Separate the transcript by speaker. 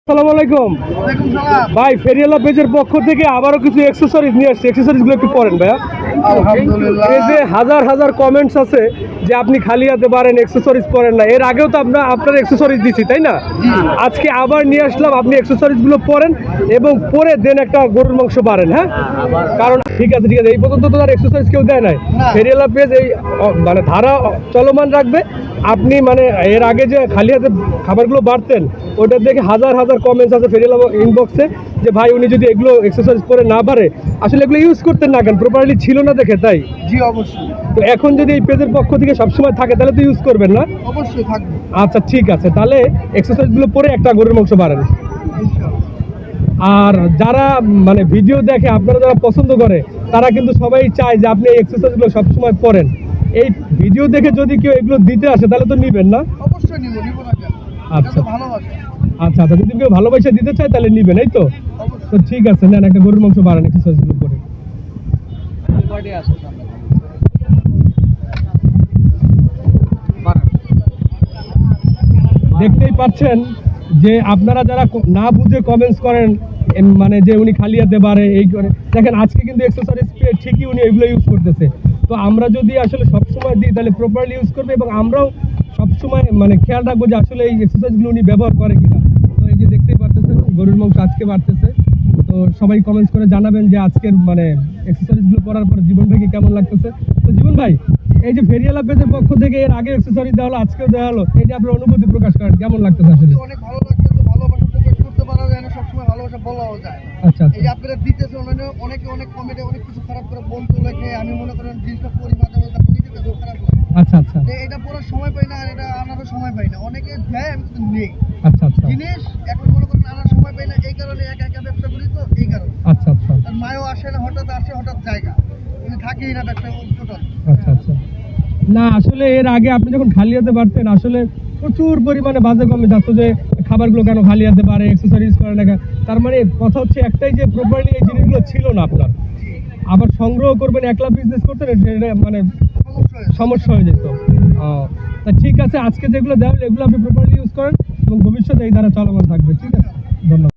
Speaker 1: আসসালামু আলাইকুম ভাই, ফেরিয়ালা পেজের পক্ষ থেকে আবারও কিছু অ্যাকসেসরিজ নিয়ে আসছি। অ্যাকসেসরিজগুলো একটু পড়েন ভাইয়া।
Speaker 2: আলহামদুলিল্লাহ।
Speaker 1: এই যে হাজার হাজার কমেন্টস আছে যে আপনি খালি হাতে পারেন, অ্যাকসেসরিজ পরেন না। এর আগেও তো আপনার অ্যাকসেসরিজ দিছি, তাই না? আজকে আবার নিয়ে আসলাম, আপনি অ্যাকসেসরিজগুলো পরেন এবং পরে দেন একটা গরুর মাংস পারেন। হ্যাঁ, কারণ ঠিক আছে এই পর্যন্ত তো আর অ্যাকসেসরিজ কেউ দেয় নাই। ফেরিয়ালা পেজ এই মানে ধারা চলমান রাখবে। আপনি মানে এর আগে যে খালি হাতে খাবারগুলো বাড়তেন, ওটা দেখে হাজার হাজার কমেন্টস আছে ফেরিয়ালা ইনবক্সে যে ভাই উনি যদি এগুলো এক্সারসাইজ করে না পারে, আসলে এগুলো ইউজ করতেন না কেন, প্রপারলি ছিল না দেখে, তাই?
Speaker 2: জি অবশ্যই।
Speaker 1: তো এখন যদি এই পেজের পক্ষ থেকে সবসময় থাকে তাহলে তো ইউজ করবেন না?
Speaker 2: অবশ্যই থাকবে।
Speaker 1: আচ্ছা ঠিক আছে, তাহলে এক্সারসাইজগুলো পরে একটা গরুর মাংস বাড়েন। আর যারা মানে ভিডিও দেখে, আপনারা যারা পছন্দ করে, তারা কিন্তু সবাই চায় যে আপনি এই এক্সারসাইজগুলো সবসময় পড়েন। এই ভিডিও দেখে যদি কেউ এগুলো দিতে আসে তাহলে তো নিবেন না?
Speaker 2: অবশ্যই নিব না কেন?
Speaker 1: আচ্ছা
Speaker 2: ভালোবাসা।
Speaker 1: আচ্ছা, যদি কেউ ভালোবাসা দিতে চায় তাহলে নিবেন, এই তো? তো ঠিক আছে, নেন একটা গরুর মাংস বাড়ান এক্সারসাইজগুলো করে। দেখতেই পাচ্ছেন যে আপনারা যারা না বুঝে কমেন্টস করেন, মানে যে উনি খালি হাতে পারে এই করে, দেখেন আজকে কিন্তু এক্সারসাইজ ঠিকই উনি এগুলো ইউজ করতেছে। তো আমরা যদি আসলে সবসময় দিই তাহলে প্রপারলি ইউজ করবে এবং আমরাও সবসময় মানে খেয়াল রাখবো যে আসলে এই এক্সারসাইজগুলো উনি ব্যবহার করে কিনা। তো এই যে দেখতেই পারতেছেন গরুর মাংস আজকে বাড়তেছে। তো সবাই কমেন্টস করে জানাবেন যে আজকের মানে এক্সারসাইজগুলো করার পর জীবন ভাইকে কেমন লাগতেছে। তো জীবন ভাই, এই যে ফেরিয়ালা পেজের পক্ষ থেকে এর আগে এক্সারসাইজ দেওয়া হলো, আজকেও দেওয়া হলো, এটা আপনার অনুভূতি প্রকাশ করেন, কেমন লাগতেছে আসলে?
Speaker 2: অনেক ভালো লাগতেছে। ভালোবাসা প্রকাশ করতে পারা যায় না, সবসময় ভালোবাসা বলাও যায়।
Speaker 1: আচ্ছা
Speaker 2: এই যে আপনারা দিতেছে, অনেকে অনেক কমেন্টে অনেক কিছু খারাপ করে বলতে লেখে। আমি মনে করেন জিনিসটা পরি মাঝে মাঝে আপনি নিজেকে খারাপ লাগে।
Speaker 1: আচ্ছা আচ্ছা
Speaker 2: এটা পড়ার সময় পাই না, আর এটা আনারও সময় পাই না। অনেকে দেয়, আমি কিন্তু নেই
Speaker 1: আচ্ছা আচ্ছা
Speaker 2: জিনিস। এখন মনে করেন আনার সময় পাই না, এই কারণে একা একা ব্যবসা করি, তো এই কারণে।
Speaker 1: আচ্ছা আচ্ছা
Speaker 2: আর মায়ও আসে না, হঠাৎ আসে হঠাৎ জায়গা, উনি থাকেই না ব্যবসা টোটাল।
Speaker 1: আচ্ছা আচ্ছা না, আসলে এর আগে আপনি যখন খালি হাতে বাড়তেন, আসলে প্রচুর পরিমাণে বাজে কমে যাচ্ছে যে খাবারগুলো কেন খালি হাতে বাড়ে, এক্সারসাইজ করে না কেন। তার মানে কথা হচ্ছে একটাই, যে প্রপারলি এই জিনিসগুলো ছিল না আপনার। আবার সংগ্রহ করবেন, একলা বিজনেস করতেন, এটা মানে সমস্যা হয়ে যেত। তা ঠিক আছে, আজকে যেগুলো দেওয়া এগুলো আপনি প্রপারলি ইউজ করেন এবং ভবিষ্যতে এই দ্বারা চলমান থাকবে। ঠিক আছে, ধন্যবাদ।